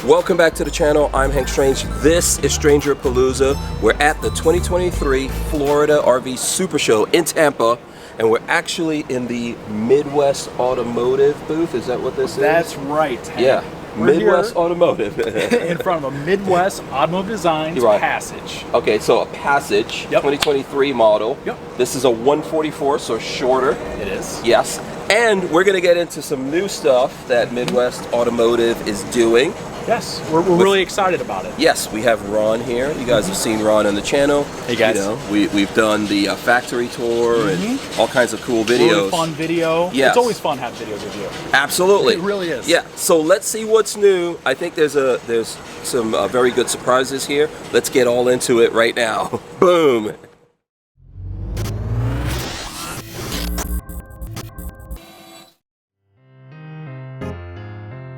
Welcome back to the channel. I'm Hank Strange. This is Stranger Palooza. We're at the 2023 Florida RV Super Show in Tampa, and we're actually in the Midwest Automotive booth. Is that what this is? That's right, Hank. Yeah. We're Midwest Automotive. in front of a Midwest Automotive Design's Passage. Okay, so a Passage, 2023 model. Yep. This is a 144, so shorter. It is. Yes. And we're going to get into some new stuff that Midwest Automotive is doing. Yes, we're really excited about it. Yes, we have Ron here. You guys have seen Ron on the channel. Hey guys. You know, we've done the factory tour and all kinds of cool videos. Really fun video. Yes. It's always fun to have videos with you. Absolutely. It really is. Yeah, so let's see what's new. I think there's some very good surprises here. Let's get all into it right now. Boom.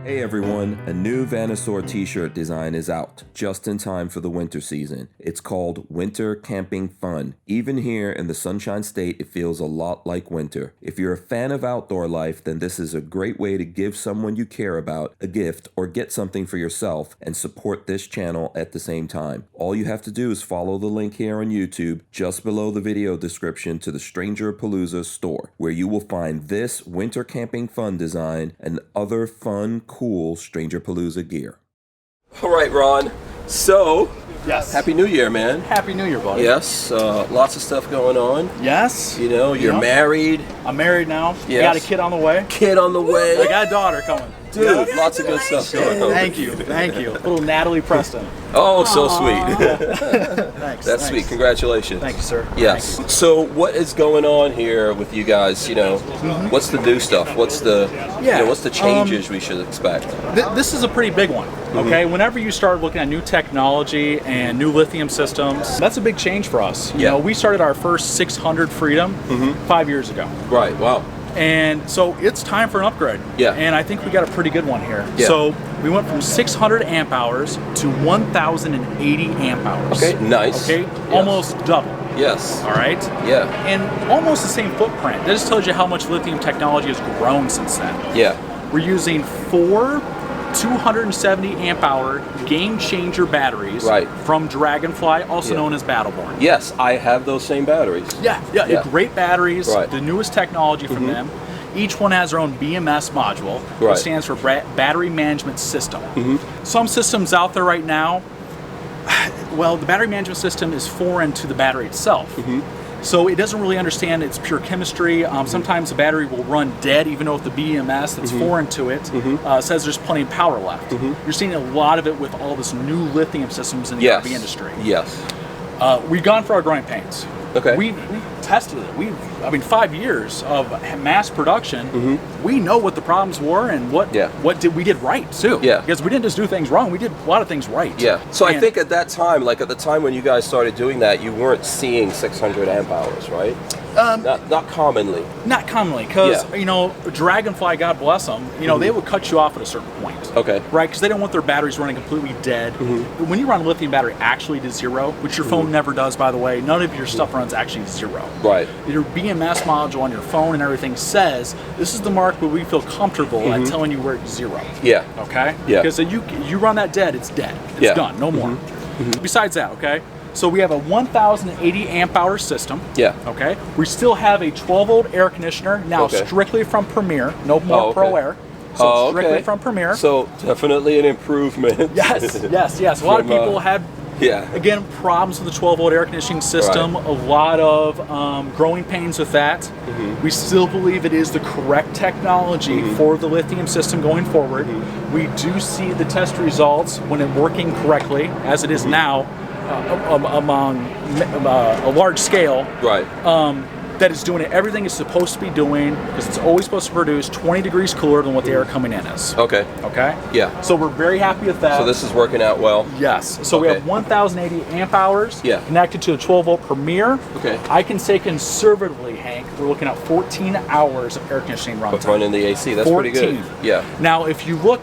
Hey everyone, a new VanNoisSeur T-Shirt design is out, just in time for the winter season. It's called Winter Camping Fun. Even here in the Sunshine State, it feels a lot like winter. If you're a fan of outdoor life, then this is a great way to give someone you care about a gift or get something for yourself and support this channel at the same time. All you have to do is follow the link here on YouTube, just below the video description to the Stranger Palooza store, where you will find this Winter Camping Fun design and other fun, cool Stranger Palooza gear. All right, Ron. So, yes. Happy New Year, man. Happy New Year, buddy. Yes, lots of stuff going on. Yes. You know, you're married. I'm married now. Yes. I got a kid on the way. Kid on the way. I got a daughter coming. Dude, lots of good stuff going on. Thank you. Thank you. Little Natalie Preston. Oh, so sweet. Thanks. That's sweet. Congratulations. Thank you, sir. Yes. Thank you. So what is going on here with you guys? You know, what's the new stuff? What's the what's the changes we should expect? This is a pretty big one. Okay, whenever you start looking at new technology and new lithium systems, that's a big change for us. You know, we started our first 600 Freedom 5 years ago. Right. Wow. And so it's time for an upgrade. Yeah. And I think we got a pretty good one here. Yeah. So we went from 600 amp hours to 1,080 amp hours. Okay, nice. Okay, Yes. almost double. Yes. All right. Yeah. And almost the same footprint. That just tells you how much lithium technology has grown since then. Yeah. We're using 4 270 amp hour game changer batteries from Dragonfly, also known as Battleborn. Yes, I have those same batteries. Yeah. Great batteries, Right. the newest technology from them. Each one has their own BMS module, which stands for Battery Management System. Some systems out there right now, well, the battery management system is foreign to the battery itself. So it doesn't really understand its pure chemistry. Sometimes the battery will run dead, even though the BMS that's foreign to it says there's plenty of power left. You're seeing a lot of it with all this new lithium systems in the RV industry. Yes. We've gone for our growing pains. Okay. We tested it. 5 years of mass production. We know what the problems were and what we did right too. Yeah. Because we didn't just do things wrong. We did a lot of things right. Yeah. So I think at that time, like at the time when you guys started doing that, you weren't seeing 600 amp hours, right? Not commonly. Not commonly, because you know, Dragonfly, God bless them, you know, they would cut you off at a certain point. Okay. Right, because they don't want their batteries running completely dead. When you run a lithium battery actually to zero, which your phone never does, by the way, none of your stuff runs actually to zero. Right. Your BMS module on your phone and everything says this is the mark where we feel comfortable at telling you we're at zero. Yeah. Okay. Yeah. Because you run that dead, it's dead. It's done. No more. Besides that, okay. So we have a 1,080 amp hour system. Yeah. Okay. We still have a 12-volt air conditioner now, strictly from Premier. No more Pro Air. So strictly from Premier. So definitely an improvement. Yes. A lot of people had again problems with the 12-volt air conditioning system. A lot of growing pains with that. We still believe it is the correct technology for the lithium system going forward. We do see the test results when it's working correctly, as it is now. Among a large scale, that is doing everything it's supposed to be doing, because it's always supposed to produce 20 degrees cooler than what the air coming in is. Okay. Yeah. So we're very happy with that. So this is working out well. Yes. So we have 1,080 amp hours connected to a 12-volt Premier. Okay. I can say conservatively, Hank, we're looking at 14 hours of air conditioning runtime. Running the AC, that's 14. Pretty good. Yeah. Now, if you look.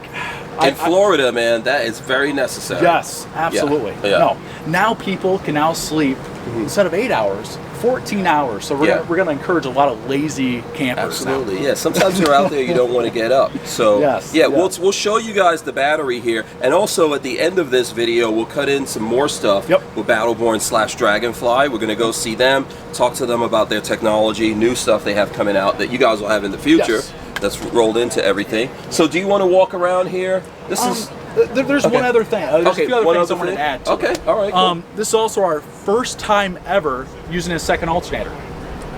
In Florida, man, that is very necessary. Yes, absolutely. No, now people can now sleep instead of 8 hours, 14 hours. So we're gonna encourage a lot of lazy campers. Absolutely, yeah. Sometimes you're out there, you don't want to get up. So we'll show you guys the battery here, and also at the end of this video, we'll cut in some more stuff with Battleborn/Dragonfly. We're gonna go see them, talk to them about their technology, new stuff they have coming out that you guys will have in the future. That's rolled into everything. So do you want to walk around here? This is. There's one other thing. There's a few other things I want to add to it. All right, cool. This is also our first time ever using a second alternator.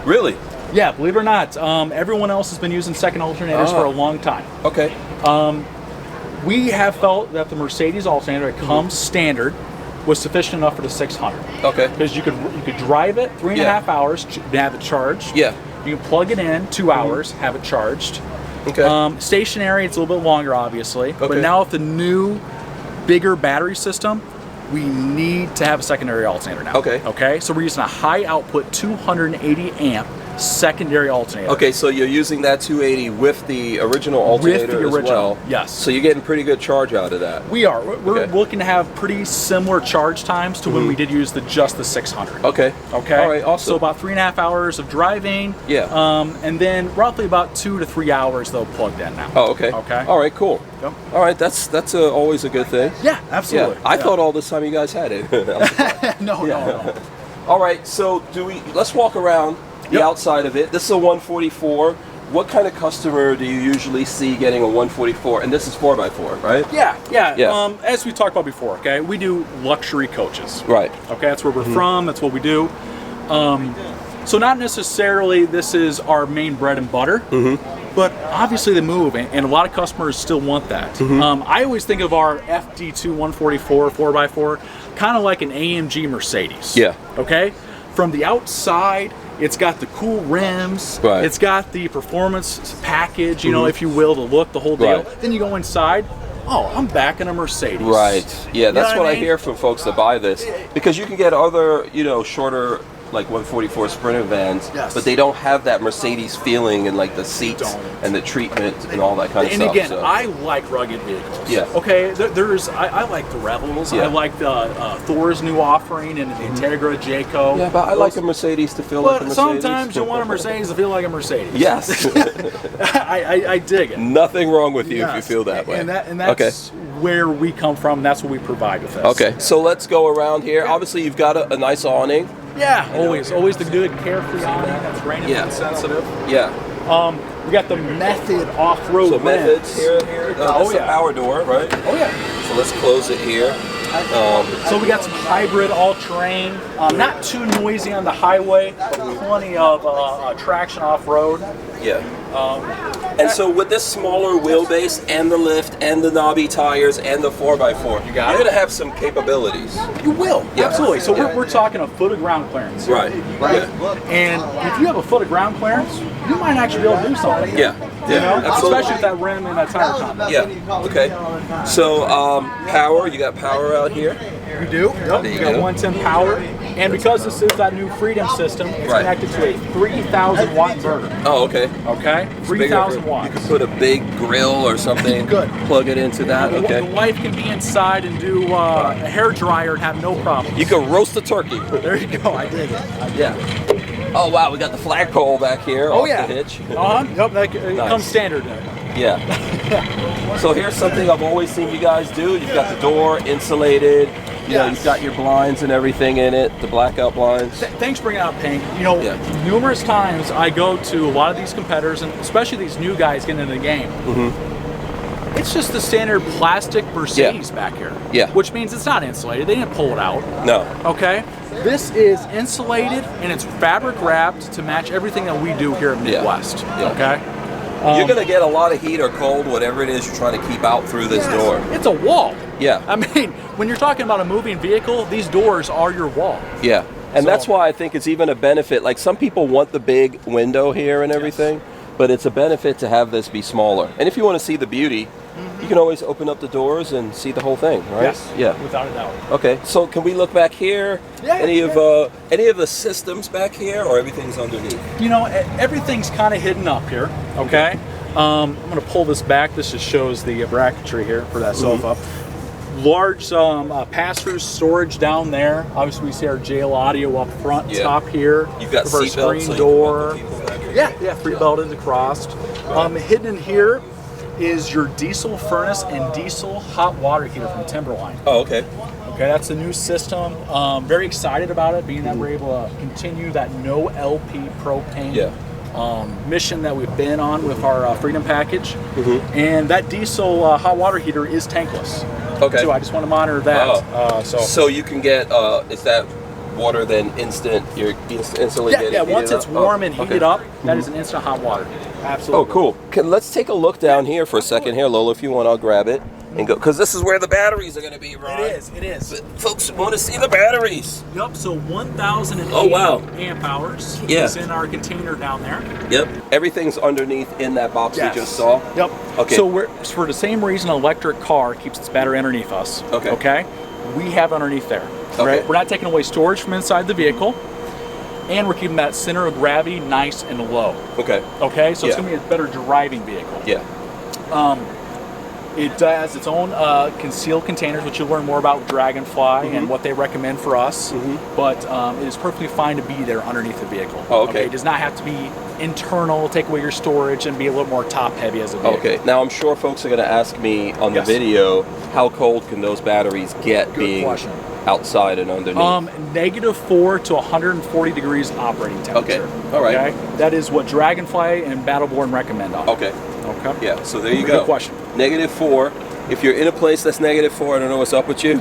Really? Yeah, believe it or not. Everyone else has been using second alternators for a long time. Okay. We have felt that the Mercedes alternator that comes standard was sufficient enough for the 600. Okay. Because you could drive it 3.5 hours to have it charged. Yeah. You can plug it in 2 hours, have it charged. Okay. Stationary, it's a little bit longer, obviously. Okay. But now with the new, bigger battery system, we need to have a secondary alternator now. Okay. Okay. So we're using a high output 280 amp secondary alternator. Okay, so you're using that 280 with the original alternator as well. Yes. So you're getting pretty good charge out of that. We are. We're looking to have pretty similar charge times to when we did use just the 600. Okay. Okay. All right. Awesome. So about 3.5 hours of driving. Yeah. And then roughly about 2 to 3 hours though plugged in now. Oh, okay. Okay. All right. Cool. Yep. All right. That's always a good thing. Yeah. Absolutely. Yeah. I thought all this time you guys had it. No. All right. So let's walk around the outside of it. This is a 144. What kind of customer do you usually see getting a 144? And this is 4x4, right? Yeah. As we talked about before, okay, we do luxury coaches. Right. Okay, that's where we're from. That's what we do. So not necessarily this is our main bread and butter, but obviously they move, and a lot of customers still want that. I always think of our FD2 144 4x4 kind of like an AMG Mercedes. Yeah. Okay. From the outside, it's got the cool rims. Right. It's got the performance package, you know, if you will, the look, the whole deal. Right. Then you go inside. Oh, I'm back in a Mercedes. Right. Yeah, that's what I mean? hear from folks that buy this, because you can get other, shorter, like 144 Sprinter vans, but they don't have that Mercedes feeling and like the seats and the treatment and all that kind of stuff. And again, I like rugged vehicles. Yeah. Okay. I like the Rebels. Yeah. I like the Thor's new offering and the Integra Jayco. Yeah, but I like a Mercedes to feel like a Mercedes. But sometimes you want a Mercedes to feel like a Mercedes. Yes. I dig it. Nothing wrong with you if you feel that way. And that's where we come from. That's what we provide with this. Okay. So let's go around here. Obviously, you've got a nice awning. Yeah, always the good carefree awning that's rain and sensitive. Yeah. We got the Method off-road. So Methods here. That's a power door, right? Oh yeah. So let's close it here. So we got some hybrid all-terrain, not too noisy on the highway, but plenty of traction off-road. Yeah. And so with this smaller wheelbase and the lift and the knobby tires and the 4x4, you're going to have some capabilities. You will, absolutely. So we're talking a foot of ground clearance. Right. And if you have a foot of ground clearance, you might actually be able to do something. Yeah. Especially with that rim and that tire combo. Yeah. Okay. So power, you got power out here. We do. Yep. We got 110 power, and because this is that new Freedom system, it's connected to a 3,000 watt inverter. Oh, okay. Okay. 3,000 watts. You could put a big grill or something. Good. Plug it into that. Okay. The wife can be inside and do a hair dryer and have no problem. You can roast a turkey. There you go. I dig it. Yeah. Oh wow, we got the flagpole back here off the hitch. Yep. It comes standard. Yeah. So here's something I've always seen you guys do. You've got the door insulated. You've got your blinds and everything in it, the blackout blinds. Thanks for bringing out Pink. Numerous times I go to a lot of these competitors, and especially these new guys getting into the game. It's just the standard plastic Mercedes back here. Yeah. Which means it's not insulated. They didn't pull it out. No. Okay. This is insulated and it's fabric wrapped to match everything that we do here at Midwest. Okay. You're going to get a lot of heat or cold, whatever it is you're trying to keep out through this door. It's a wall. Yeah. I mean, when you're talking about a moving vehicle, these doors are your wall. Yeah. And that's why I think it's even a benefit. Like some people want the big window here and everything, but it's a benefit to have this be smaller. And if you want to see the beauty, you can always open up the doors and see the whole thing, right? Yes. Yeah. Without a doubt. Okay. So can we look back here? Yeah. Any of the systems back here, or everything's underneath? Everything's kind of hidden up here. Okay. I'm going to pull this back. This just shows the bracketry here for that sofa. large pass-through storage down there. Obviously, we see our JL audio up front, top here. You've got our screen so door. Yeah, free belted across. Hidden in here is your diesel furnace and diesel hot water heater from Timberline. Oh, okay. Okay, that's the new system. Very excited about it, being that we're able to continue that no LP propane mission that we've been on with our Freedom package. And that diesel hot water heater is tankless. Okay. So I just want to monitor that. So you can get, is that water then instant? You're instantly getting Yeah, once it's warm and heated up, that is an instant hot water. Absolutely. Oh, cool. Let's take a look down here for a second here, Lola. If you want, I'll grab it and go, because this is where the batteries are going to be, right? It is. But folks want to see the batteries. Yep, so 1,080 amp hours is in our container down there. Yep. Everything's underneath in that box we just saw. Yep. Okay. So for the same reason an electric car keeps its battery underneath us. Okay. We have underneath there. Right? We're not taking away storage from inside the vehicle. And we're keeping that center of gravity nice and low. Okay, so it's going to be a better driving vehicle. It has its own concealed containers, which you'll learn more about with Dragonfly and what they recommend for us. But it is perfectly fine to be there underneath the vehicle. It does not have to be internal, take away your storage, and be a little more top heavy as a vehicle. Okay, now I'm sure folks are going to ask me on the video, how cold can those batteries get being outside and underneath? -4 to 140 degrees operating temperature. All right. Okay? That is what Dragonfly and Battleborn recommend on. Okay. Yeah, so there you go. Good question. -4. If you're in a place that's -4, I don't know what's up with you.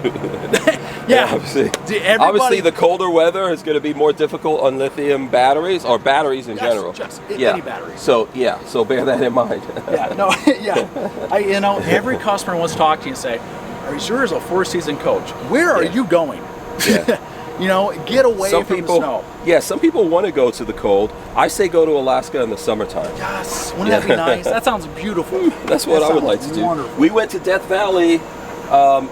Obviously the colder weather is going to be more difficult on lithium batteries or batteries in general. Any batteries. So bear that in mind. Every customer wants to talk to you and say, "Are you sure it's a 4-season coach? Where are you going?" Get away from the snow. Yeah, some people want to go to the cold. I say go to Alaska in the summertime. Yes, wouldn't that be nice? That sounds beautiful. That's what I would like to do. Wonderful. We went to Death Valley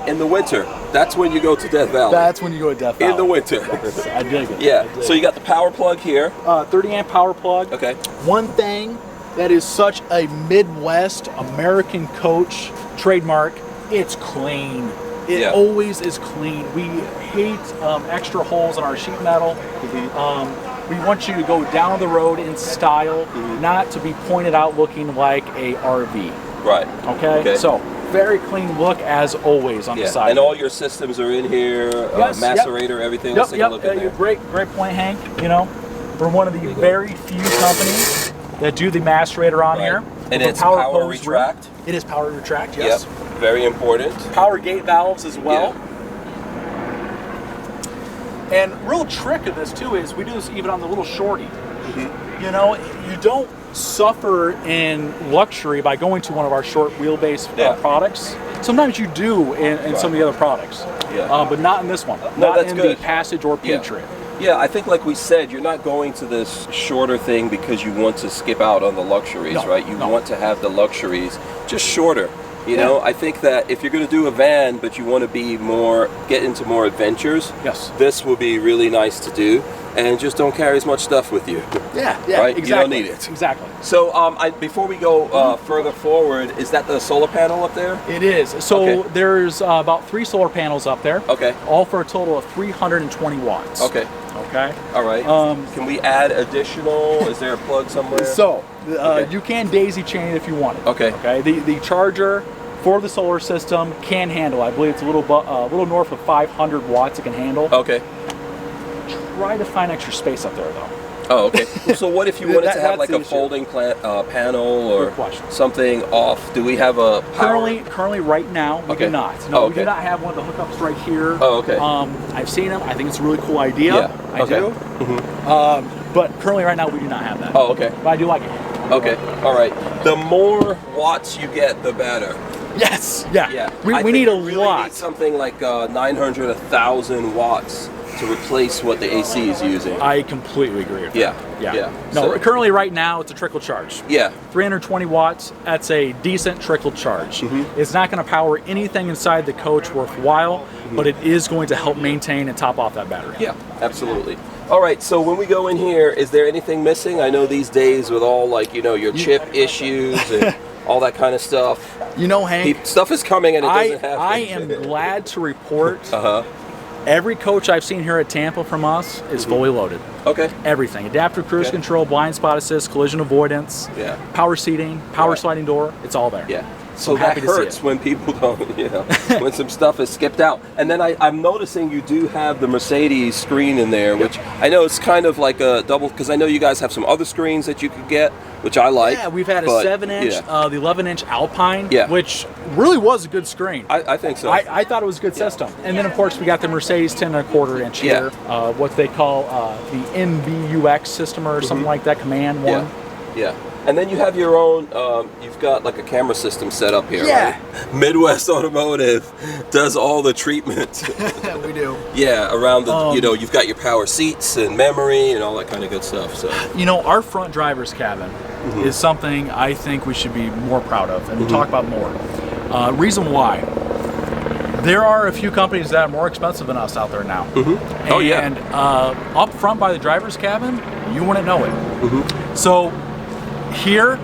in the winter. That's when you go to Death Valley. That's when you go to Death Valley. In the winter. Yes, I dig it. Yeah, so you got the power plug here. 30 amp power plug. Okay. One thing that is such a Midwest American coach trademark, it's clean. It always is clean. We hate extra holes in our sheet metal. We want you to go down the road in style, not to be pointed out looking like a RV. Right. Okay? So, very clean look as always on the side. And all your systems are in here, Macerator, everything. Let's take a look at that. Great point, Hank. We're one of the very few companies that do the Macerator on here. And it's power retract? It is power retract, yes. Yep. Very important. Power gate valves as well. And real trick of this too is we do this even on the little shorty. You don't suffer in luxury by going to one of our short wheelbase products. Sometimes you do in some of the other products, but not in this one. Not in the Passage or Patriot. Yeah, I think like we said, you're not going to this shorter thing because you want to skip out on the luxuries, right? You want to have the luxuries just shorter. I think that if you're going to do a van, but you want to be get into more adventures, this will be really nice to do. And just don't carry as much stuff with you. Right? Exactly. You don't need it. Exactly. So before we go further forward, is that the solar panel up there? It is. So there's about 3 solar panels up there. All for a total of 320 watts. Okay. All right. Can we add additional? Is there a plug somewhere? So you can daisy chain it if you want it. Okay. The charger for the solar system can handle. I believe it's a little north of 500 watts it can handle. Try to find extra space up there though. Oh, okay. So what if you wanted to have like a folding panel or something off? Do we have a power? Currently right now, we do not. No, we do not have one of the hookups right here. Oh, okay. I've seen them. I think it's a really cool idea. I do. But currently right now, we do not have that. Oh, okay. But I do like it. Okay. All right. The more watts you get, the better. Yes. Yeah. We need a lot. Need something like 900, 1,000 watts to replace what the AC is using. I completely agree with that. Yeah. No, currently right now it's a trickle charge. 320 watts, that's a decent trickle charge. It's not going to power anything inside the coach worthwhile, but it is going to help maintain and top off that battery. Yeah, absolutely. All right, so when we go in here, is there anything missing? I know these days with all your chip issues and all that kind of stuff. You know, Hank, stuff is coming and it doesn't happen. I am glad to report every coach I've seen here at Tampa from us is fully loaded. Okay. Everything. Adaptive cruise control, blind spot assist, collision avoidance, power seating, power sliding door, it's all there. Yeah. So that hurts when people don't, when some stuff is skipped out. And then I'm noticing you do have the Mercedes screen in there, which I know it's kind of like a double, because I know you guys have some other screens that you could get, which I like. Yeah, we've had a 7-inch, the 11-inch Alpine, which really was a good screen. I think so. I thought it was a good system. And then, of course, we got the Mercedes 10.25-inch here, what they call the MBUX system or something like that, command one. Yeah. And then you have your own, you've got like a camera system set up here, right? Midwest Automotive does all the treatment. We do. Yeah, around the, you've got your power seats and memory and all that kind of good stuff. So, our front driver's cabin is something I think we should be more proud of, and we'll talk about more. Reason why. There are a few companies that are more expensive than us out there now. And up front by the driver's cabin, you wouldn't know it. So, here,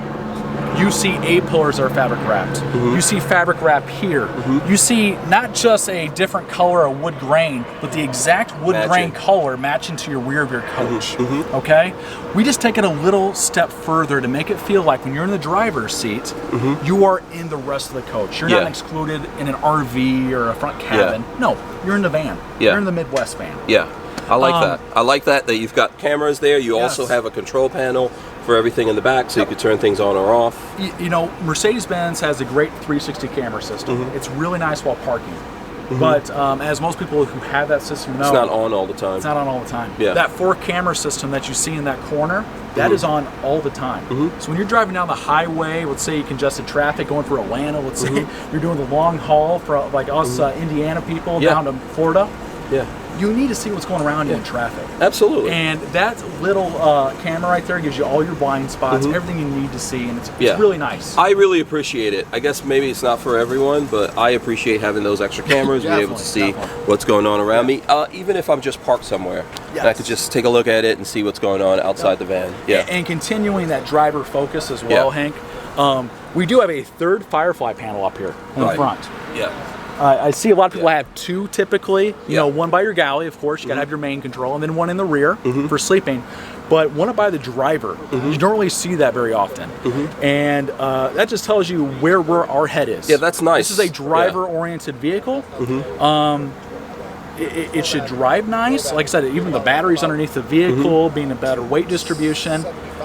you see A-pillars are fabric wrapped. You see fabric wrap here. You see not just a different color of wood grain, but the exact wood grain color matching to your rear of your coach. Okay? We just take it a little step further to make it feel like when you're in the driver's seat, you are in the rest of the coach. You're not excluded in an RV or a front cabin. No, you're in the van. You're in the Midwest van. I like that. I like that you've got cameras there. You also have a control panel for everything in the back, so you can turn things on or off. Mercedes-Benz has a great 360 camera system. It's really nice while parking. But as most people who have that system know, it's not on all the time. It's not on all the time. That 4-camera system that you see in that corner, that is on all the time. So when you're driving down the highway, let's say congested traffic going for Atlanta, let's say you're doing the long haul for like us Indiana people down to Florida, you need to see what's going around you in traffic. Absolutely. And that little camera right there gives you all your blind spots, everything you need to see, and it's really nice. I really appreciate it. I guess maybe it's not for everyone, but I appreciate having those extra cameras, being able to see what's going on around me, even if I'm just parked somewhere. And I could just take a look at it and see what's going on outside the van. And continuing that driver focus as well, Hank, we do have a third Firefly panel up here in the front. I see a lot of people have two typically, one by your galley, of course, you gotta have your main control, and then one in the rear for sleeping. But one up by the driver, you don't really see that very often. And that just tells you where our head is. Yeah, that's nice. This is a driver-oriented vehicle. It should drive nice. Like I said, even the batteries underneath the vehicle, being a better weight distribution,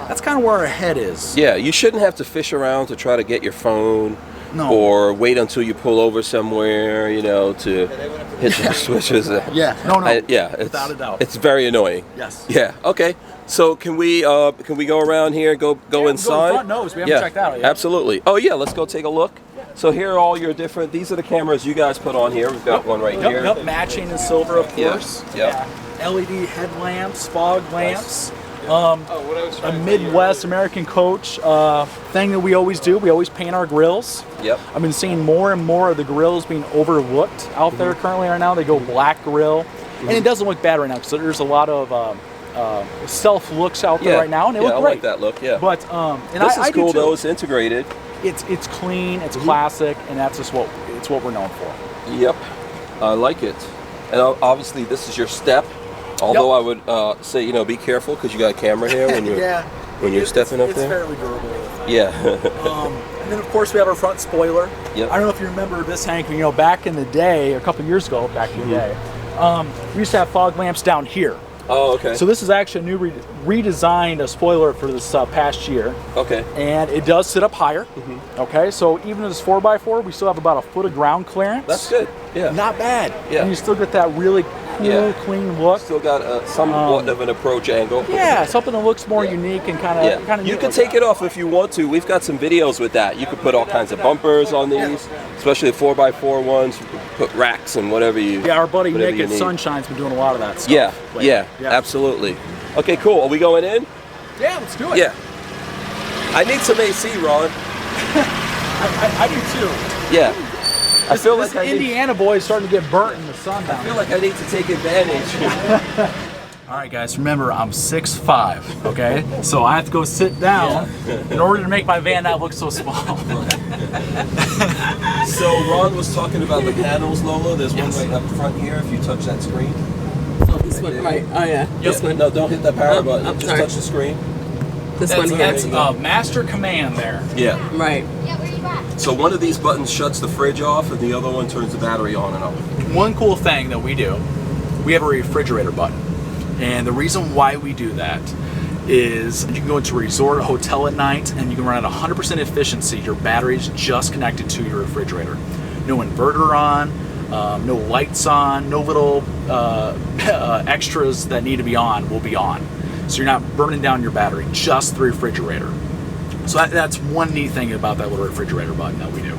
that's kind of where our head is. Yeah, you shouldn't have to fish around to try to get your phone. Or wait until you pull over somewhere, to hit the switches. Without a doubt. It's very annoying. Yes. Yeah. Okay. So can we go around here? Go inside. Go the front nose. We haven't checked out yet. Absolutely. Oh yeah. Let's go take a look. So here are all your different. These are the cameras you guys put on here. We've got one right here. Yep. Matching in silver, of course. LED headlamps, fog lamps. A Midwest American coach thing that we always do. We always paint our grills. I've been seeing more and more of the grills being overlooked out there currently right now. They go black grill, and it doesn't look bad right now because there's a lot of self looks out there right now, and they look great. I like that look. But and this is cool too. though. It's integrated. It's clean. It's classic, and that's just what we're known for. Yep, I like it. And obviously, this is your step. Although I would say, be careful because you got a camera here when you're stepping up there. It's fairly durable. And then of course we have our front spoiler. I don't know if you remember this, Hank. Back in the day, a couple years ago, we used to have fog lamps down here. Oh, okay. So this is actually a new redesigned spoiler for this past year. Okay. And it does sit up higher. Okay, so even in this 4x4, we still have about a foot of ground clearance. That's good. Yeah. Not bad. Yeah. And you still get that really cool, clean look. Still got somewhat of an approach angle. Yeah, something that looks more unique and kind of. You can take it off if you want to. We've got some videos with that. You could put all kinds of bumpers on these, especially the 4x4 ones. You could put racks and whatever you. Yeah, our buddy Nick at Sunshine's been doing a lot of that stuff. Yeah, absolutely. Okay, cool. Are we going in? Yeah, let's do it. Yeah. I need some AC, Ron. I do too. Yeah. I feel like Indiana boy is starting to get burnt in the sun. I feel like I need to take advantage. All right, guys, remember I'm 6'5", okay? So I have to go sit down in order to make my van not look so small. So Ron was talking about the panels, Lola. There's one right up front here if you touch that screen. Oh, this one, right. Oh, yeah. This one. No, don't hit that power button. I'm Just sorry. touch the screen. This one here. That's master command there. Yeah. Right. So one of these buttons shuts the fridge off and the other one turns the battery on and off. One cool thing that we do, we have a refrigerator button. And the reason why we do that is you can go into a resort, a hotel at night, and you can run at 100% efficiency. Your battery's just connected to your refrigerator. No inverter on, no lights on, no little extras that need to be on will be on. So you're not burning down your battery, just the refrigerator. So that's one neat thing about that little refrigerator button that we do.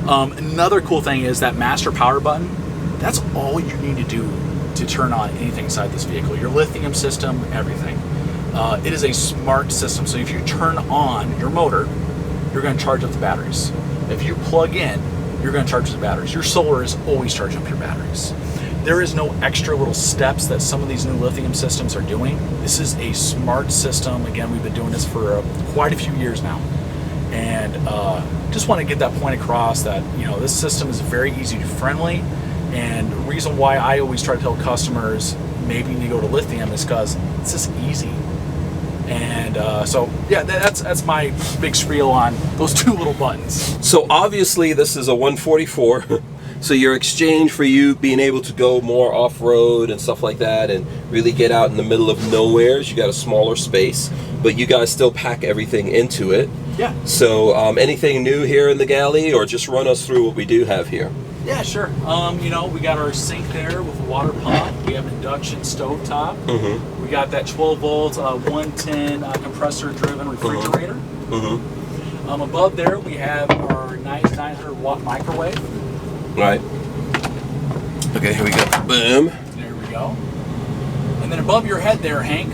Another cool thing is that master power button, that's all you need to do to turn on anything inside this vehicle. Your lithium system, everything. It is a smart system, so if you turn on your motor, you're going to charge up the batteries. If you plug in, you're going to charge the batteries. Your solar is always charging up your batteries. There is no extra little steps that some of these new lithium systems are doing. This is a smart system. Again, we've been doing this for quite a few years now. And just want to get that point across that, you know, this system is very easy to friendly. And the reason why I always try to tell customers maybe you need to go to lithium is because it's just easy. And so yeah, that's my big spiel on those two little buttons. So obviously this is a 144. So your exchange for you being able to go more off-road and stuff like that and really get out in the middle of nowhere is you got a smaller space, but you guys still pack everything into it. Yeah. So anything new here in the galley, or just run us through what we do have here? Yeah, sure. You know, we got our sink there with a water pump. We have an induction stovetop. Mm-hmm. We got that 12 volt 110 compressor driven refrigerator. Mm-hmm. Above there we have our nice 900 watt microwave. Right. Okay, here we go. Boom. There we go. And then above your head there, Hank,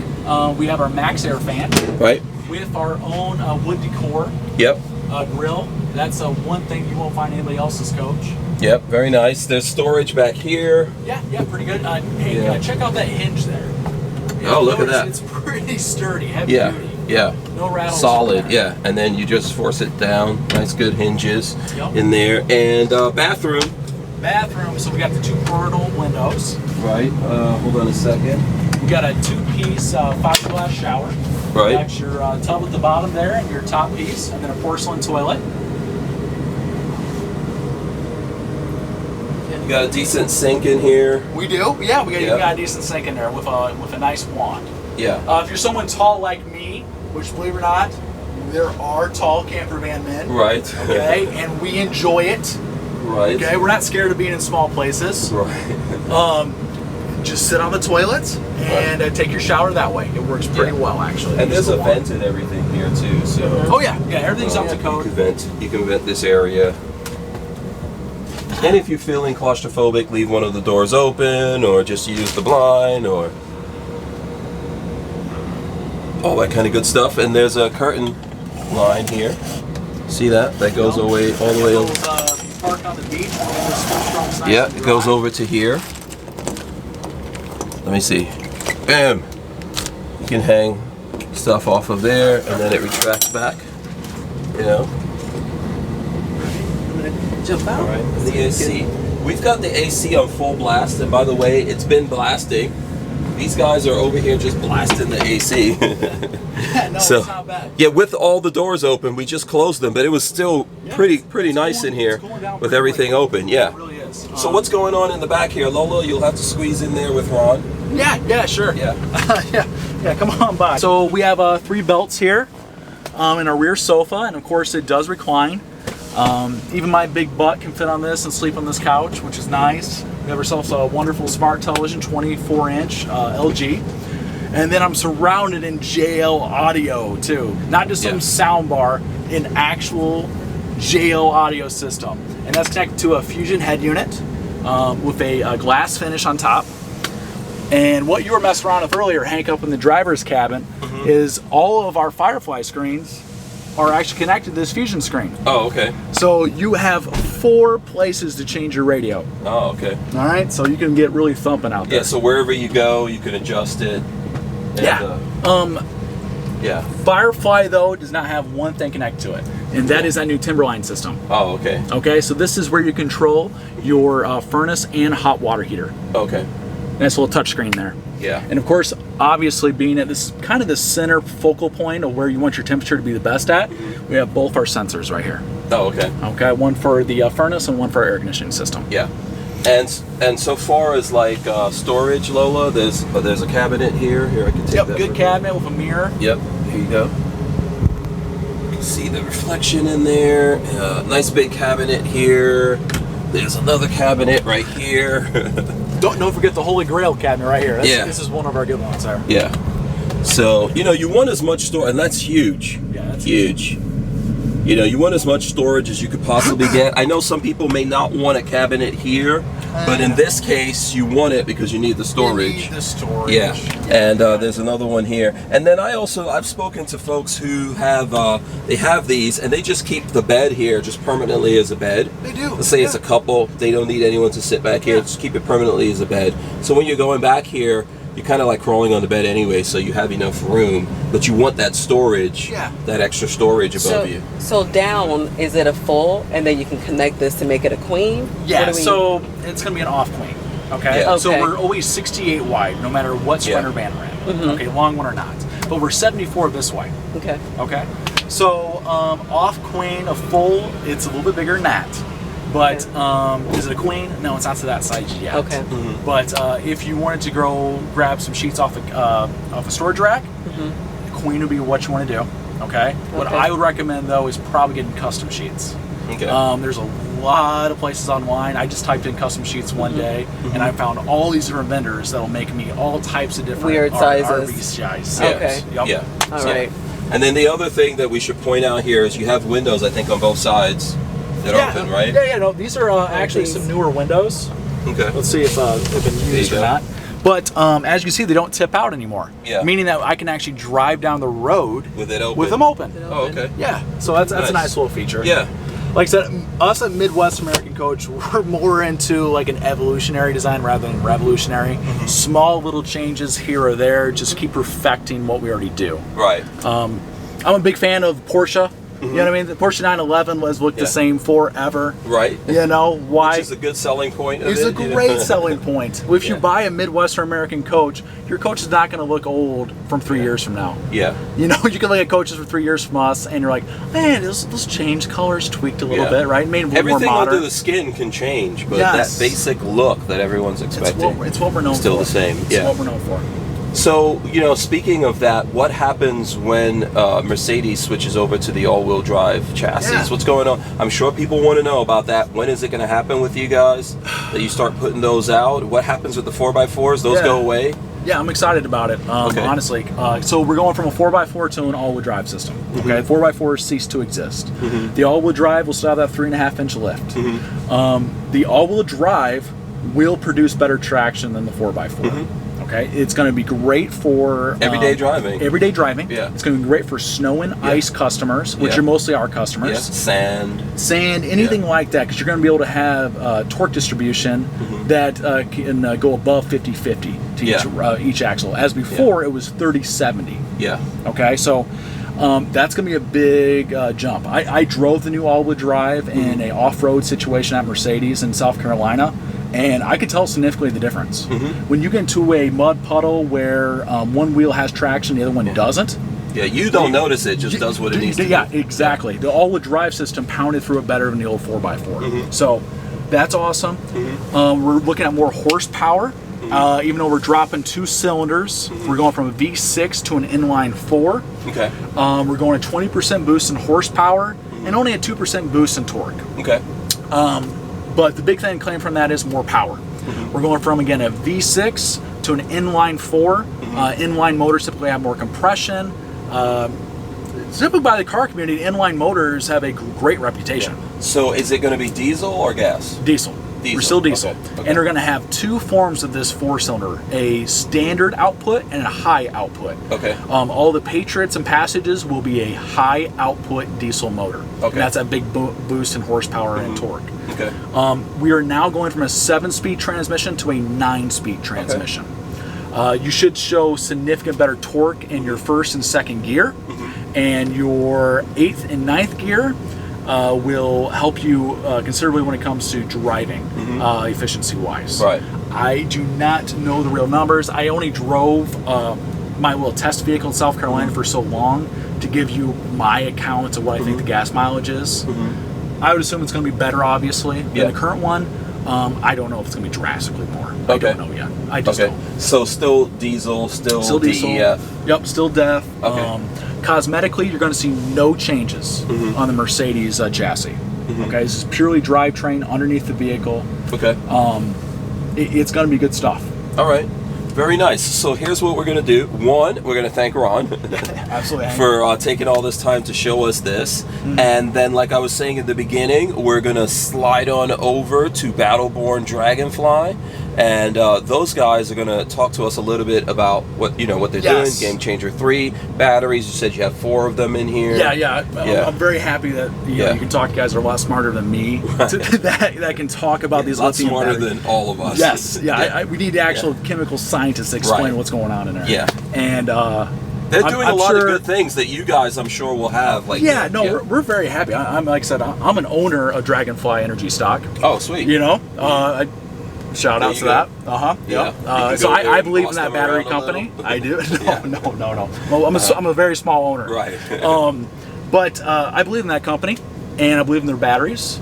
we have our Macerator fan. Right. With our own wood decor. Yep. Grill. That's one thing you won't find anybody else's coach. Yep, very nice. There's storage back here. Yeah, pretty good. Hey, check out that hinge there. Oh, look at that. It's pretty sturdy, heavy duty. Yeah. No rattles. Solid, yeah. And then you just force it down. Nice, good hinges in there. And bathroom. Bathroom, so we got the two portal windows. Right, hold on a second. We got a two-piece fiberglass shower. Right. You got your tub at the bottom there and your top piece, and then a porcelain toilet. You got a decent sink in here. We do, yeah. You got a decent sink in there with a nice wand. Yeah. If you're someone tall like me, which believe it or not, there are tall camper van men. Right. Okay, and we enjoy it. Right. Okay, we're not scared of being in small places. Right. Just sit on the toilet and take your shower that way. It works pretty well, actually. And there's a vent and everything here too. So. Oh yeah, everything's up to code. You can vent this area. And if you're feeling claustrophobic, leave one of the doors open, or just use the blind, or all that kind of good stuff. And there's a curtain line here. See that? That goes away all the way over. Park on the beach. Yeah, it goes over to here. Let me see. Bam! You can hang stuff off of there, and then it retracts back. You know. Jump out. All right. And the AC. We've got the AC on full blast, and by the way, it's been blasting. These guys are over here just blasting the AC. Yeah, no, so, it's not bad. Yeah, with all the doors open, we just closed them, but it was still pretty nice in here with everything open. Yeah. It really is. So what's going on in the back here, Lola? You'll have to squeeze in there with Ron. Yeah, sure. Yeah. yeah, come on by. So we have 3 belts here in our rear sofa, and of course it does recline. Even my big butt can fit on this and sleep on this couch, which is nice. We have ourselves a wonderful smart television, 24-inch LG. And then I'm surrounded in JL audio too. Not just some sound bar, an actual JL audio system. And that's connected to a Fusion head unit with a glass finish on top. And what you were messing around with earlier, Hank, up in the driver's cabin, is all of our Firefly screens are actually connected to this fusion screen. Oh, okay. So you have 4 places to change your radio. Oh, okay. All right, so you can get really thumping out there. Yeah, so wherever you go, you can adjust it. And, yeah. Firefly, though, does not have one thing connected to it, and that is that new Timberline system. Oh, okay. Okay, so this is where you control your furnace and hot water heater. Okay. Nice little touch screen there. Yeah. And of course, obviously being at this kind of the center focal point of where you want your temperature to be the best at, we have both our sensors right here. Oh, okay. Okay, one for the furnace and one for our air conditioning system. Yeah. And so far as like storage, Lola, there's a cabinet here. Here, I can take that. Good cabinet with a mirror. Yep. Here you go. You can see the reflection in there. Nice big cabinet here. There's another cabinet right here. Don't forget the Holy Grail cabinet right here. This is one of our good ones there. Yeah. So, you want as much storage, and that's huge. Yeah, that's huge. You want as much storage as you could possibly get. I know some people may not want a cabinet here, but in this case, you want it because you need the storage. You need the storage. Yeah. And there's another one here. And then I've spoken to folks who have, they have these, and they just keep the bed here just permanently as a bed. They do. Let's say it's a couple, they don't need anyone to sit back here, just keep it permanently as a bed. So when you're going back here, you're kind of like crawling on the bed anyway, so you have enough room, but you want that storage, that extra storage above you. So down, is it a full, and then you can connect this to make it a queen? Yeah, so it's going to be an off queen, okay? Yeah. So we're always 68 wide, no matter what Sprinter band we're in, okay, long one or not. But we're 74 this way. Okay. Okay? So off queen, a full, it's a little bit bigger than that. But is it a queen? No, it's not to that size yet. Okay. But if you wanted to go grab some sheets off a storage rack, queen would be what you want to do. Okay. What I would recommend though is probably getting custom sheets. Okay. There's a lot of places online. I just typed in custom sheets one day, and I found all these different vendors that'll make me all types of different weird sizes. RV sizes. Okay. Yep. Yeah. All right. And then the other thing that we should point out here is you have windows, I think, on both sides that open, right? Yeah. No, these are actually some newer windows. Okay. Let's see if they've been used or not. But as you can see, they don't tip out anymore. Yeah. Meaning that I can actually drive down the road with it open. With them open. Oh, okay. Yeah. So that's a nice little feature. Yeah. Like I said, us at Midwest American Coach, we're more into like an evolutionary design rather than revolutionary. Small little changes here or there, just keep perfecting what we already do. Right. I'm a big fan of Porsche. You know what I mean? The Porsche 911 was looked the same forever. Right. You know why? Which is a good selling point. It's a great selling point. If you buy a Midwestern American coach, your coach is not going to look old from 3 years from now. Yeah. You know, you can look at coaches for 3 years from us, and you're like, man, those changed colors, tweaked a little bit, right? Made a little Everything more modern. under the skin can change, but that basic look that everyone's expecting, it's what we're known still for. the same. It's what we're known for. So, speaking of that, what happens when Mercedes switches over to the all-wheel drive chassis? Yeah. What's going on? I'm sure people want to know about that. When is it going to happen with you guys? That you start putting those out? What happens with the 4x4s? Those go away? Yeah, I'm excited about it, honestly. So we're going from a 4x4 to an all-wheel drive system. Okay, 4x4s cease to exist. The all-wheel drive will still have that 3.5-inch lift. The all-wheel drive will produce better traction than the 4x4. Okay, it's going to be great for everyday driving. Everyday driving. Yeah. It's going to be great for snow and ice customers, which are mostly our customers. Sand, anything like that, because you're going to be able to have torque distribution that can go above 50-50 to each axle. As before, it was 30-70. Yeah. Okay, so that's going to be a big jump. I drove the new all-wheel drive in a off-road situation at Mercedes in South Carolina. And I could tell significantly the difference. When you get into a mud puddle where one wheel has traction, the other one doesn't. Yeah, you don't notice it, just does what it needs to do. Yeah, exactly. The all-wheel drive system pounded through it better than the old 4x4. So that's awesome. We're looking at more horsepower. Even though we're dropping 2 cylinders, we're going from a V6 to an inline 4. Okay. We're going a 20% boost in horsepower and only a 2% boost in torque. Okay. But the big thing claim from that is more power. We're going from, again, a V6 to an inline 4. Inline motors typically have more compression. Simply by the car community, inline motors have a great reputation. So is it going to be diesel or gas? Diesel. We're still diesel. Okay. And we're going to have two forms of this 4-cylinder, a standard output and a high output. Okay. All the Patriots and Passages will be a high output diesel motor. Okay. And that's a big boost in horsepower and torque. Okay. We are now going from a 7-speed transmission to a 9-speed transmission. You should show significant better torque in your first and second gear, and your 8th and 9th gear will help you considerably when it comes to driving efficiency-wise. Right. I do not know the real numbers. I only drove my little test vehicle in South Carolina for so long to give you my account of what I think the gas mileage is. I would assume it's going to be better, obviously, than the current one. I don't know if it's going to be drastically more. I don't know yet. I just don't. So still diesel, still diesel. DEF. Yep, still DEF. Okay. Cosmetically, you're going to see no changes on the Mercedes chassis. Okay, this is purely drivetrain underneath the vehicle. Okay. It's going to be good stuff. All right. Very nice. So here's what we're going to do. One, we're going to thank Ron Absolutely. for taking all this time to show us this. And then, like I was saying at the beginning, we're going to slide on over to Born Dragonfly. And those guys are going to talk to us a little bit about what they're doing. Game Changer 3 batteries. You said you have 4 of them in here. Yeah. I'm very happy that you can talk to guys that are a lot smarter than me that can talk about these lithium smarter batteries. than all of us. Yes. We need actual chemical scientists to explain what's going on in there. Yeah. And they're doing a lot of good things that you guys, I'm sure, will have. We're very happy. I'm like I said, I'm an owner of Dragonfly Energy stock. Oh, sweet. Shout out to that. So I believe in that battery company. I do. No. Well, I'm a very small owner. Right. But I believe in that company, and I believe in their batteries.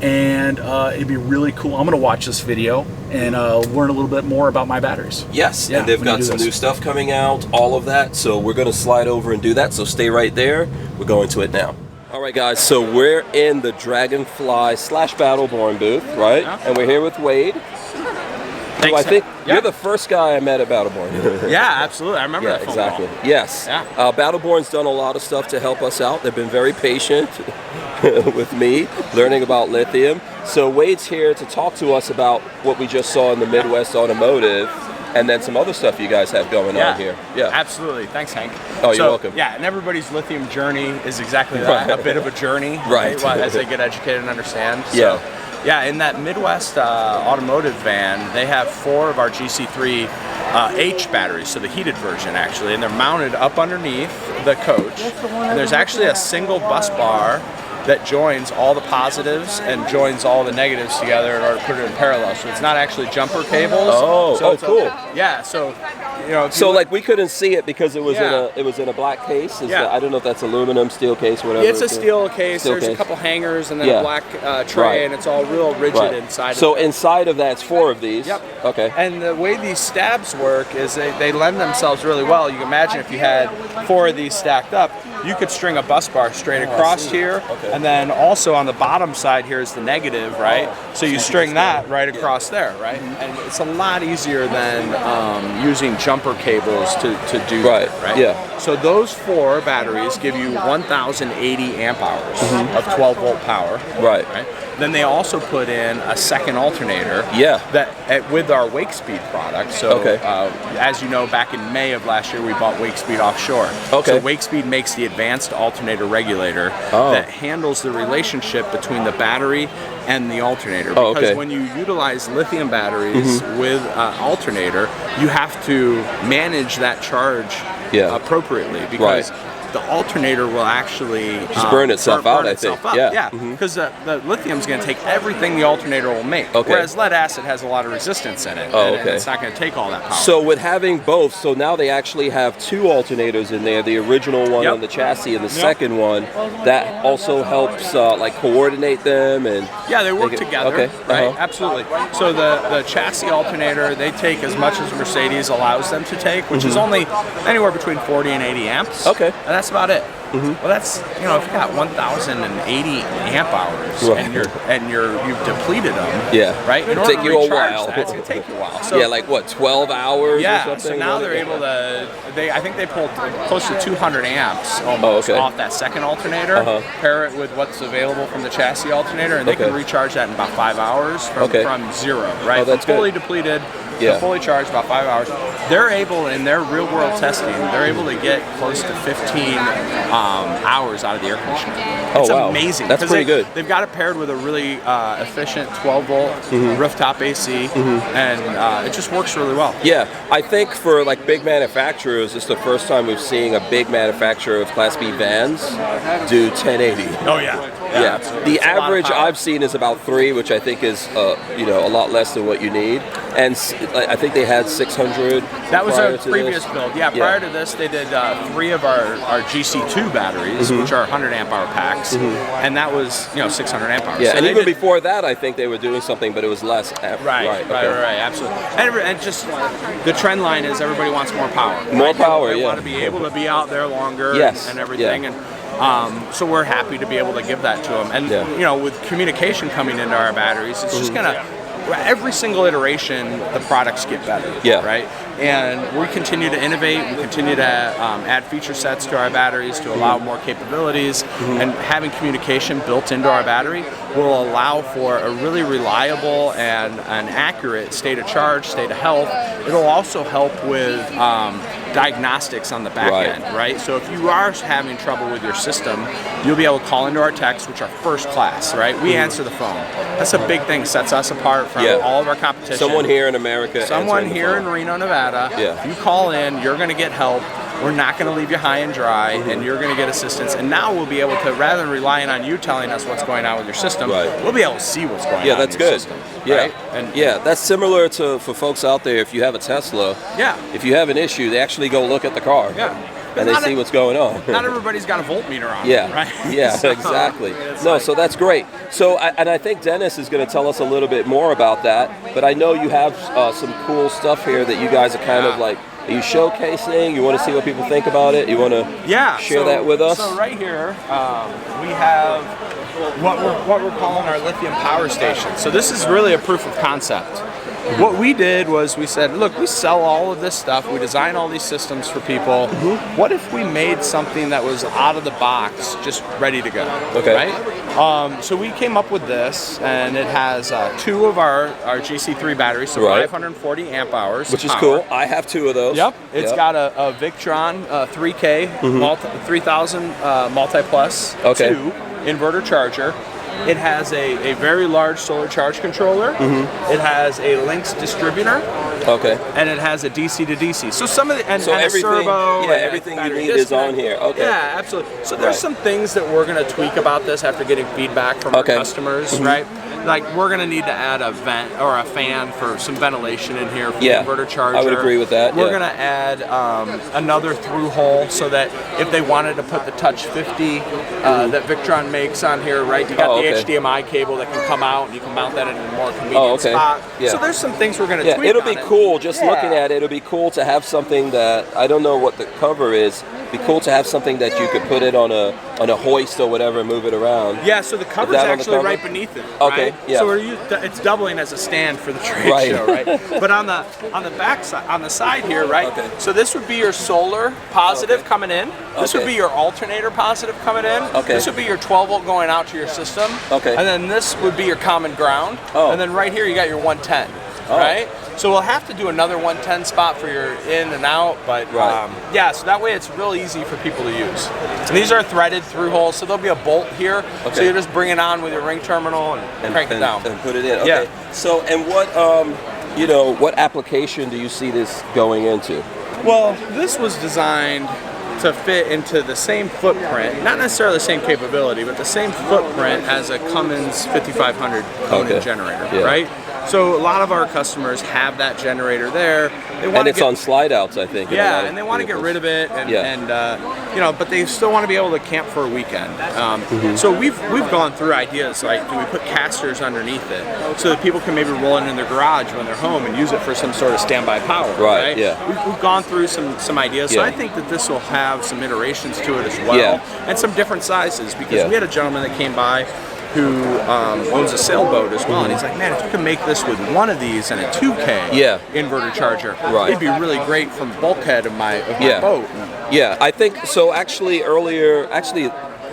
And it'd be really cool. I'm going to watch this video and learn a little bit more about my batteries. Yes, and they've got some new stuff coming out, all of that. So we're going to slide over and do that. So stay right there. We're going to it now. All right, guys, so we're in the Dragonfly / Born booth, right? And we're here with Wade. Thanks. I think you're the first guy I met at Born. Yeah, absolutely. I remember that phone exactly. call. Yes. Yeah. Born's done a lot of stuff to help us out. They've been very patient with me, learning about lithium. So Wade's here to talk to us about what we just saw in the Midwest Automotive, and then some other stuff you guys have going on here. Yeah, absolutely. Thanks, Hank. Oh, you're welcome. Yeah, and everybody's lithium journey is exactly that, a bit of a journey, right? As they get educated and understand. So, yeah, in that Midwest automotive van, they have 4 of our GC3 H batteries, so the heated version actually, and they're mounted up underneath the coach. And there's actually a single bus bar that joins all the positives and joins all the negatives together in order to put it in parallel. So it's not actually jumper cables. Oh, cool. So like we couldn't see it because it was in a black case. I don't know if that's aluminum, steel case, whatever. It's a steel case. There's a couple hangers and then a black tray, and it's all real rigid inside. So inside of that's 4 of these. Yep. Okay. And the way these stabs work is they lend themselves really well. You can imagine if you had 4 of these stacked up, you could string a bus bar straight across here, and then also on the bottom side here is the negative, right? So you string that right across there, right? And it's a lot easier than using jumper cables to do that, right? Yeah. So those 4 batteries give you 1,080 amp hours of 12-volt power. Right. Then they also put in a second alternator. That with our WakeSpeed product. So as you know, back in May of last year, we bought WakeSpeed offshore. So WakeSpeed makes the advanced alternator regulator that handles the relationship between the battery and the alternator. Because when you utilize lithium batteries with alternator, you have to manage that charge appropriately, because the alternator will actually just burn itself out, I think. Because the lithium's going to take everything the alternator will make. Whereas lead acid has a lot of resistance in it. And it's not going to take all that power. So with having both, so now they actually have 2 alternators in there, the original one on the chassis and the second one, that also helps like coordinate them and... Yeah, they work together, right? Absolutely. So the chassis alternator, they take as much as Mercedes allows them to take, which is only anywhere between 40 and 80 amps. And that's about it. Well, that's, you know, if you got 1,080 amp hours and you've depleted them, right? It'll take you a while. It's gonna take you a while. So, yeah, like what, 12 hours or something? So now they're able to, I think they pulled close to 200 amps almost off that second alternator, pair it with what's available from the chassis alternator, and they can recharge that in about 5 hours from zero, right? That's fully depleted, fully charged, about 5 hours. They're able, in their real world testing, they're able to get close to 15 hours out of the air conditioner. It's amazing. That's pretty good. They've got it paired with a really efficient 12 volt rooftop AC, and it just works really well. Yeah, I think for like big manufacturers, it's the first time we've seen a big manufacturer of Class B vans do 1080. Oh yeah. Yeah. The average I've seen is about 3, which I think is you know, a lot less than what you need. And I think they had 600. That was our previous build. Yeah, prior to this, they did 3 of our GC2 batteries, which are 100 amp hour packs, and that was, you know, 600 amp hours. Yeah, so and even before that, I think they were doing something, but it was less. Right, absolutely. And just the trend line is everybody wants more power. More power, They want to be able to be out there longer and everything. And so we're happy to be able to give that to them. And you know, with communication coming into our batteries, it's just gonna, every single iteration, the products get better. Right. And we continue to innovate. We continue to add feature sets to our batteries to allow more capabilities. And having communication built into our battery will allow for a really reliable and an accurate state of charge, state of health. It'll also help with diagnostics on the back end, right? So if you are having trouble with your system, you'll be able to call into our techs, which are first class, right? We answer the phone. That's a big thing, sets us apart from all of our competition. Someone here in America. Someone here in Reno, Nevada. If you call in, you're going to get help. We're not going to leave you high and dry, and you're going to get assistance. And now we'll be able to, rather than relying on you telling us what's going on with your system, we'll be able to see what's going on that's with your good. system. Right? And that's similar to, for folks out there, if you have a Tesla, if you have an issue, they actually go look at the car. And they see what's going on. Not everybody's got a voltmeter on. Right? So, exactly. So that's great. So, and I think Dennis is going to tell us a little bit more about that. But I know you have some cool stuff here that you guys are kind of like, are you showcasing? You want to see what people think about it? You want to share that with us? So right here, we have what we're calling our lithium power station. So this is really a proof of concept. What we did was we said, look, we sell all of this stuff. We design all these systems for people. What if we made something that was out of the box, just ready to go? Right? So we came up with this, and it has 2 of our GC3 batteries, so 540 amp hours. Which is cool. I have 2 of those. It's got a Victron 3K 3000 Multi-Plus 2 inverter charger. It has a very large solar charge controller. It has a Lynx distributor. And it has a DC to DC. So some of the and a servo. Everything you need is on here. Yeah, absolutely. So there's some things that we're going to tweak about this after getting feedback from our customers, right? Like we're going to need to add a vent or a fan for some ventilation in here for the inverter charger. I would agree with that. We're going to add another through hole so that if they wanted to put the Touch 50 that Victron makes on here, right? You got the HDMI cable that can come out and you can mount that in a more convenient spot. So there's some things we're going to tweak. It'll be cool just looking at it. It'll be cool to have something that, I don't know what the cover is. It'd be cool to have something that you could put it on a hoist or whatever and move it around. Yeah, so the cover's actually right beneath it. Right? So it's doubling as a stand for the trade show, right? But on the back side, on the side here, right? So this would be your solar positive coming in. This would be your alternator positive coming in. This would be your 12 volt going out to your system. And then this would be your common ground. And then right here you got your 110. Right? So we'll have to do another 110 spot for your in and out, but so that way it's real easy for people to use. And these are threaded through holes, so there'll be a bolt here, so you just bring it on with your ring terminal and crank it down. And put it in. So, and what, what application do you see this going into? Well, this was designed to fit into the same footprint, not necessarily the same capability, but the same footprint as a Cummins 5500 Conan generator, right? So a lot of our customers have that generator there. And it's on slide outs, I think. Yeah, and they want to get rid of it, and you know, but they still want to be able to camp for a weekend. So we've gone through ideas like, do we put casters underneath it so that people can maybe roll it in their garage when they're home and use it for some sort of standby power? Right. Yeah. We've gone through some ideas. So I think that this will have some iterations to it as well, and some different sizes, because we had a gentleman that came by who owns a sailboat as well, and he's like, man, if you can make this with one of these and a 2K inverter charger, it'd be really great from the bulkhead of my boat. Yeah, I think so. Actually,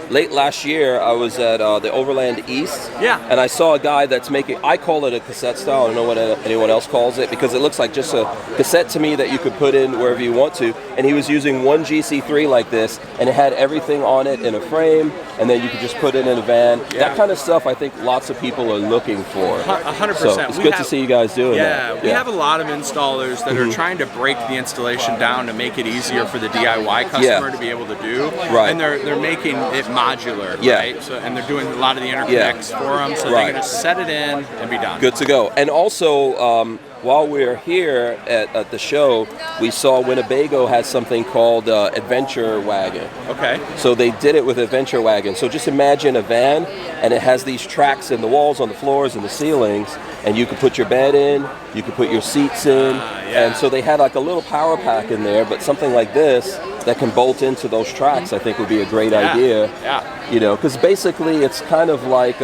late last year, I was at the Overland East, and I saw a guy that's making, I call it a cassette style, I don't know what anyone else calls it, because it looks like just a cassette to me that you could put in wherever you want to, and he was using one GC3 like this, and it had everything on it in a frame, and then you could just put it in a van. That kind of stuff I think lots of people are looking for. 100%. So it's good to see you guys doing that. We have a lot of installers that are trying to break the installation down to make it easier for the DIY customer to be able to do, and they're making it modular, right? So, and they're doing a lot of the interconnects for them, so they can just set it in and be done. Good to go. And also, while we're here at the show, we saw Winnebago has something called Adventure Wagon. Okay. So they did it with Adventure Wagon. So just imagine a van, and it has these tracks in the walls, on the floors, and the ceilings, and you could put your bed in, you could put your seats in, and so they had like a little power pack in there, but something like this that can bolt into those tracks, I think would be a great idea. You know, because basically it's kind of like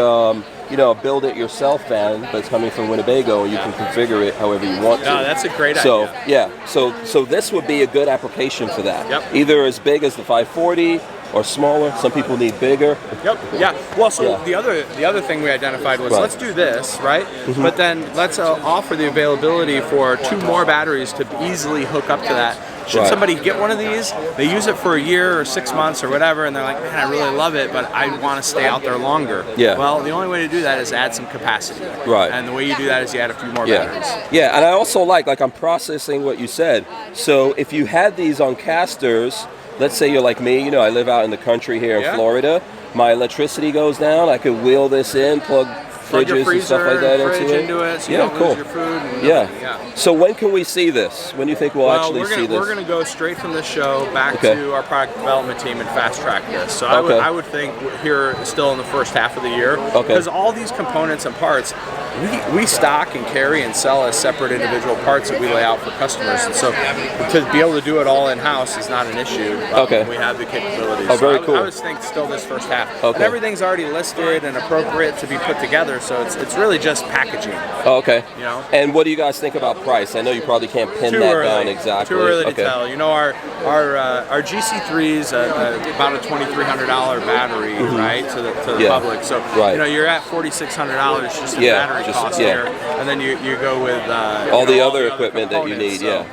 you know, a build-it-yourself van, but it's coming from Winnebago, and you can configure it however you want to. No, that's a great idea. So this would be a good application for that. Either as big as the 540 or smaller. Some people need bigger. Well, so the other thing we identified was let's do this, right? But then let's offer the availability for 2 more batteries to easily hook up to that. Should somebody get one of these, they use it for a year or 6 months or whatever, and they're like, man, I really love it, but I want to stay out there longer. Well, the only way to do that is add some capacity. And the way you do that is you add a few more batteries. And I also like I'm processing what you said. So if you had these on casters, let's say you're like me, you know, I live out in the country here in Florida, my electricity goes down, I could wheel this in, plug fridges and stuff like that into it. So you don't lose your food. So when can we see this? When do you think we'll actually see this? We're going to go straight from the show back to our product development team and fast track this. So I would think here still in the first half of the year, because all these components and parts we stock and carry and sell as separate individual parts that we lay out for customers. And so to be able to do it all in-house is not an issue. We have the capabilities. Very cool. I would think still this first half. And everything's already listed and appropriate to be put together, so it's really just packaging. You know? And what do you guys think about price? I know you probably can't pin that down exactly. Too early to tell. You know, our GC3 is about a $2,300 battery, right, to the public. So you know, you're at $4,600 just in battery cost here, and then you go with all the other equipment that you need. So,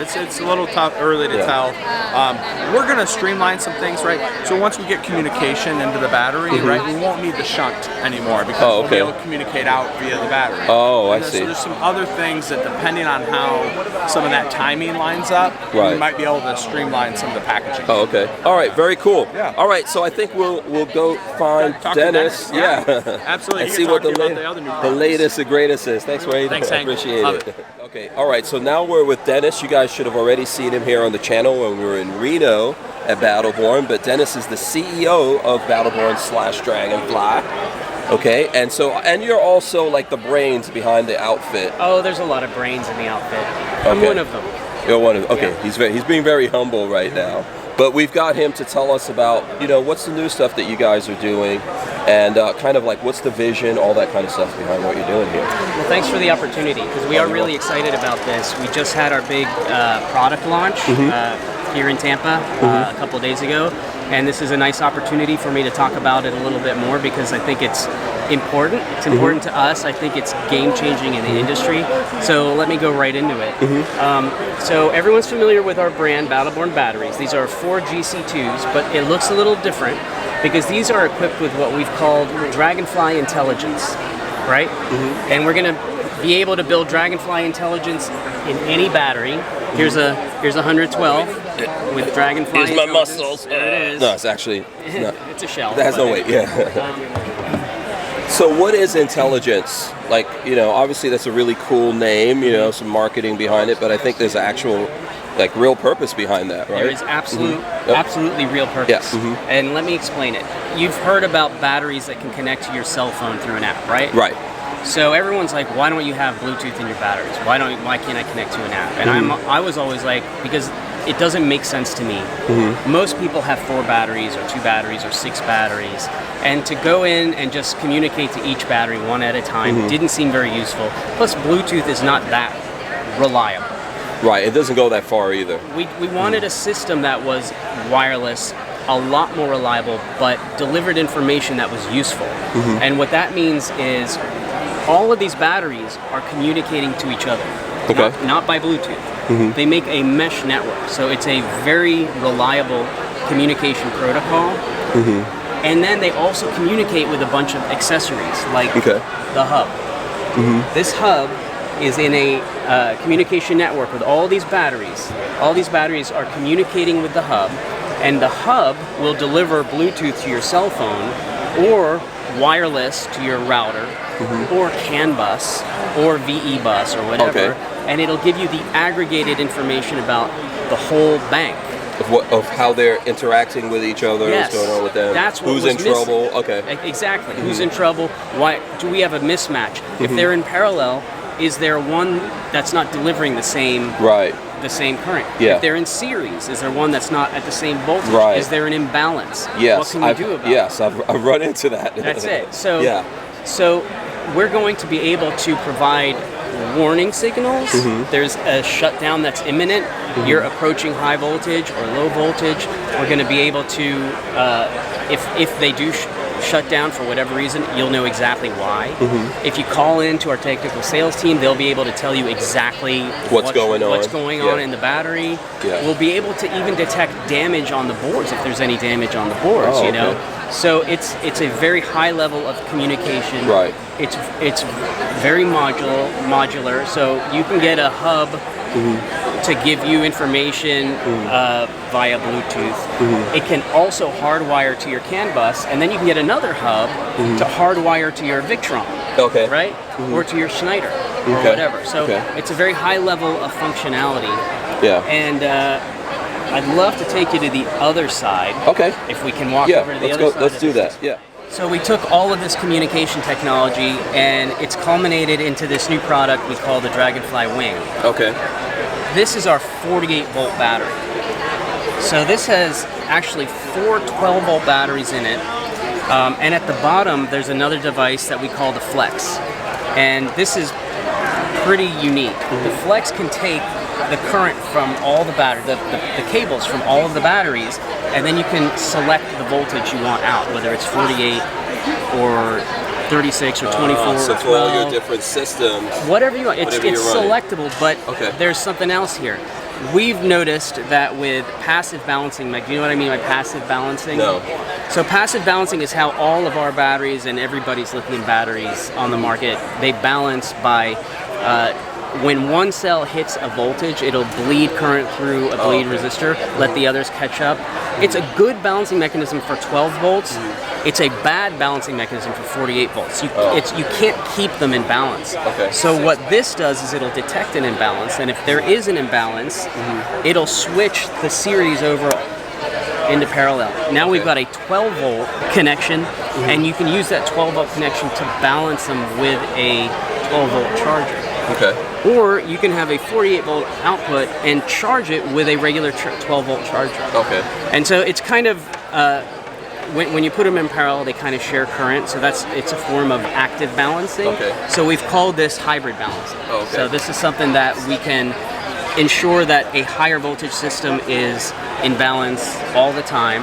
it's a little tough, early to tell. We're going to streamline some things, right? So once we get communication into the battery, right, we won't need the shunt anymore, because we'll be able to communicate out via the battery. I see. So there's some other things that, depending on how some of that timing lines up, we might be able to streamline some of the packaging. All right, very cool. All right, so I think we'll go find Dennis. Absolutely. And see what the latest and greatest is. Thanks, Wade. Thanks, Hank. Appreciate it. Okay, all right, so now we're with Dennis. You guys should have already seen him here on the channel when we were in Reno at Battleborn, but Dennis is the CEO of Battleborn/Dragonfly. Okay, and you're also like the brains behind the outfit. Oh, there's a lot of brains in the outfit. I'm one of them. You're one of them. Okay, he's being very humble right now. But we've got him to tell us about, you know, what's the new stuff that you guys are doing, and kind of like what's the vision, all that kind of stuff behind what you're doing here. Well, thanks for the opportunity, because we are really excited about this. We just had our big product launch here in Tampa a couple of days ago, and this is a nice opportunity for me to talk about it a little bit more, because I think it's important. It's important to us. I think it's game-changing in the industry. So let me go right into it. So everyone's familiar with our brand, Battleborn Batteries. These are 4 GC2s, but it looks a little different because these are equipped with what we've called Dragonfly Intelligence, right? And we're going to be able to build Dragonfly Intelligence in any battery. Here's a 112 with Dragonfly Here's my muscles. There it is. No, it's actually... it's a shell. That has no weight, So what is intelligence? Like, you know, obviously that's a really cool name, you know, some marketing behind it, but I think there's actual, like, real purpose behind that, right? There is absolutely real purpose. And let me explain it. You've heard about batteries that can connect to your cell phone through an app, right? Right. So everyone's like, why don't you have Bluetooth in your batteries? Why can't I connect to an app? And I was always like, because it doesn't make sense to me. Most people have 4 batteries or 2 batteries or 6 batteries, and to go in and just communicate to each battery one at a time didn't seem very useful. Plus, Bluetooth is not that reliable. Right, it doesn't go that far either. We wanted a system that was wireless, a lot more reliable, but delivered information that was useful. And what that means is all of these batteries are communicating to each other, not by Bluetooth. They make a mesh network, so it's a very reliable communication protocol. And then they also communicate with a bunch of accessories, like the hub. This hub is in a communication network with all these batteries. All these batteries are communicating with the hub, and the hub will deliver Bluetooth to your cell phone, or wireless to your router, or CAN bus, or VE bus, or whatever, and it'll give you the aggregated information about the whole bank. Of how they're interacting with each other, what's going on with them, that's what who's was in missing. trouble, Exactly, who's in trouble, why do we have a mismatch? If they're in parallel, is there one that's not delivering the same current? If they're in series, is there one that's not at the same voltage? Is there an imbalance? What can you do about it? Yes, I've run into that. That's it. So, so we're going to be able to provide warning signals. There's a shutdown that's imminent. You're approaching high voltage or low voltage. We're going to be able to, if they do shut down for whatever reason, you'll know exactly why. If you call in to our technical sales team, they'll be able to tell you exactly what's going on in the battery. We'll be able to even detect damage on the boards if there's any damage on the boards, you know. So it's a very high level of communication. It's very modular, so you can get a hub to give you information via Bluetooth. It can also hardwire to your CAN bus, and then you can get another hub to hardwire to your Victron, right? Or to your Schneider, or whatever. So it's a very high level of functionality. And I'd love to take you to the other side. If we can walk over to the other side. Let's do that. So we took all of this communication technology, and it's culminated into this new product we call the Dragonfly Wing. This is our 48-volt battery. So this has actually 4 12-volt batteries in it, and at the bottom there's another device that we call the Flex, and this is pretty unique. The Flex can take the current from all the batteries, the cables from all of the batteries, and then you can select the voltage you want out, whether it's 48 or 36 or 24 so or 12. for all your different systems, whatever you want. It's selectable, but there's something else here. We've noticed that with passive balancing, do you know what I mean by passive balancing? No. So passive balancing is how all of our batteries and everybody's lithium batteries on the market, they balance by when one cell hits a voltage, it'll bleed current through a bleed resistor, let the others catch up. It's a good balancing mechanism for 12 volts. It's a bad balancing mechanism for 48 volts. You can't keep them in balance. So what this does is it'll detect an imbalance, and if there is an imbalance, it'll switch the series over into parallel. Now we've got a 12 volt connection, and you can use that 12 volt connection to balance them with a 12 volt charger. Or you can have a 48 volt output and charge it with a regular 12 volt charger. And so it's kind of, when you put them in parallel, they kind of share current, so it's a form of active balancing. So we've called this hybrid balancing. So this is something that we can ensure that a higher voltage system is in balance all the time.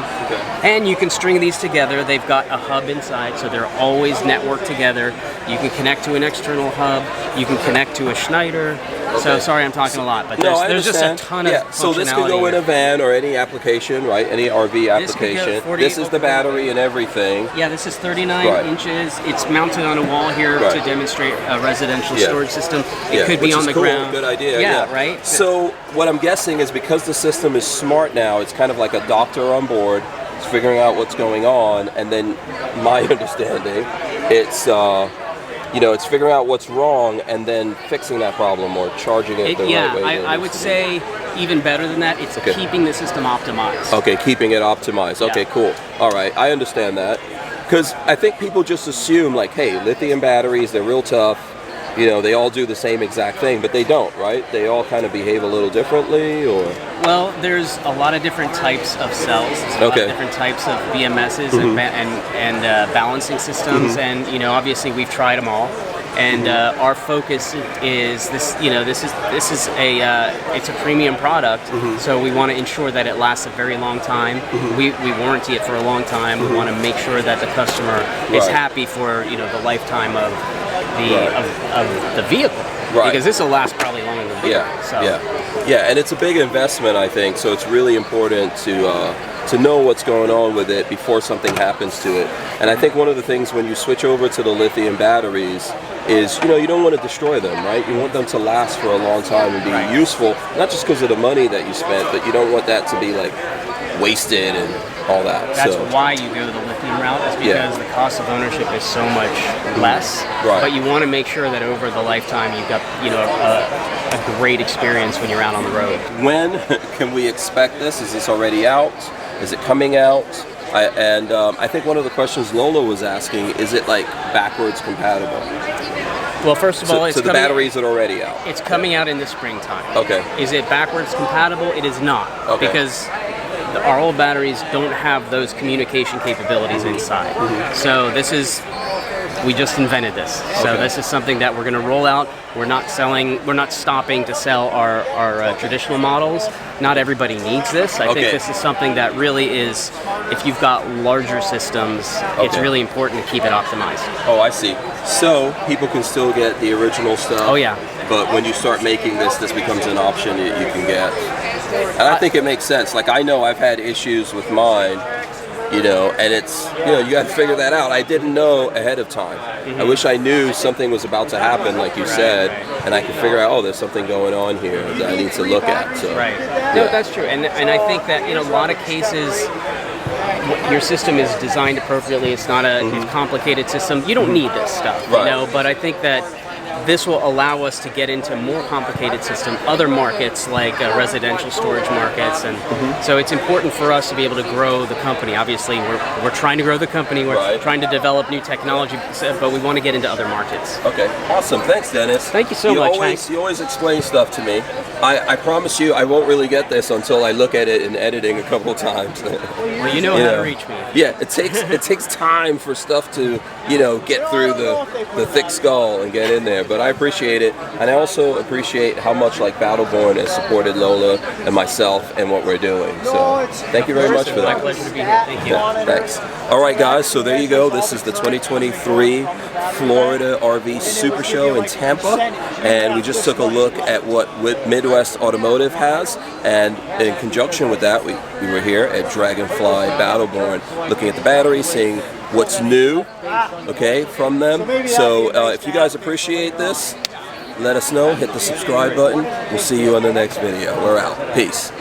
And you can string these together. They've got a hub inside, so they're always networked together. You can connect to an external hub. You can connect to a Schneider. So sorry, I'm talking a lot, but there's just a ton of functionality. So this can go in a van or any application, right? Any RV application. This is the battery and everything. Yeah, this is 39 inches. It's mounted on a wall here to demonstrate a residential storage system. It could be on the ground. Good idea. Yeah, right? So what I'm guessing is because the system is smart now, it's kind of like a doctor on board. It's figuring out what's going on, and then my understanding, it's it's figuring out what's wrong and then fixing that problem or charging it the right way. I would say even better than that, it's keeping the system optimized. Okay, keeping it optimized. Okay, cool. All right, I understand that. Because I think people just assume, like, hey, lithium batteries, they're real tough. They all do the same exact thing, but they don't, right? They all kind of behave a little differently, or? Well, there's a lot of different types of cells. There's a lot of different types of BMSs and balancing systems, and obviously we've tried them all. And our focus is this. This is it's a premium product, so we want to ensure that it lasts a very long time. We warranty it for a long time. We want to make sure that the customer is happy for the lifetime of the vehicle, because this will last probably longer than the vehicle. And it's a big investment, I think. So it's really important to know what's going on with it before something happens to it. And I think one of the things when you switch over to the lithium batteries is, you don't want to destroy them, right? You want them to last for a long time and be useful, not just because of the money that you spent, but you don't want that to be like wasted and all that. That's why you go the lithium route, is because the cost of ownership is so much less. But you want to make sure that over the lifetime you've got a great experience when you're out on the road. When can we expect this? Is this already out? Is it coming out? I think one of the questions Lola was asking, is it like backwards compatible? Well, first of all, so the batteries are already out. It's coming out in the springtime. Okay. Is it backwards compatible? It is not, because our old batteries don't have those communication capabilities inside. So we just invented this. So this is something that we're going to roll out. We're not stopping to sell our traditional models. Not everybody needs this. I think this is something that really is, if you've got larger systems, it's really important to keep it optimized. Oh, I see. So people can still get the original stuff. Oh yeah. But when you start making this becomes an option that you can get. And I think it makes sense. Like, I know I've had issues with mine, and it's, you got to figure that out. I didn't know ahead of time. I wish I knew something was about to happen, like you said, and I could figure out, there's something going on here that I need to look at. So, No, that's true. And I think that in a lot of cases, your system is designed appropriately. It's not a complicated system. You don't need this stuff, but I think that this will allow us to get into more complicated other markets like residential storage markets, and so it's important for us to be able to grow the company. Obviously, we're trying to grow the company. We're trying to develop new technology, but we want to get into other markets. Okay, awesome. Thanks, Dennis. Thank you so much. You always explain stuff to me. I promise you, I won't really get this until I look at it in editing a couple of times. Well, you know how to reach me. Yeah, it takes time for stuff to get through the thick skull and get in there. But I appreciate it, and I also appreciate how much Battleborn has supported Lola and myself and what we're doing. So thank you very much for that. My pleasure to be here. Thank you. Thanks. All right, guys. So there you go. This is the 2023 Florida RV Super Show in Tampa, and we just took a look at what Midwest Automotive has, and in conjunction with that, we were here at Dragonfly Battleborn, looking at the battery, seeing what's new, from them. So if you guys appreciate this, let us know. Hit the subscribe button. We'll see you on the next video. We're out. Peace.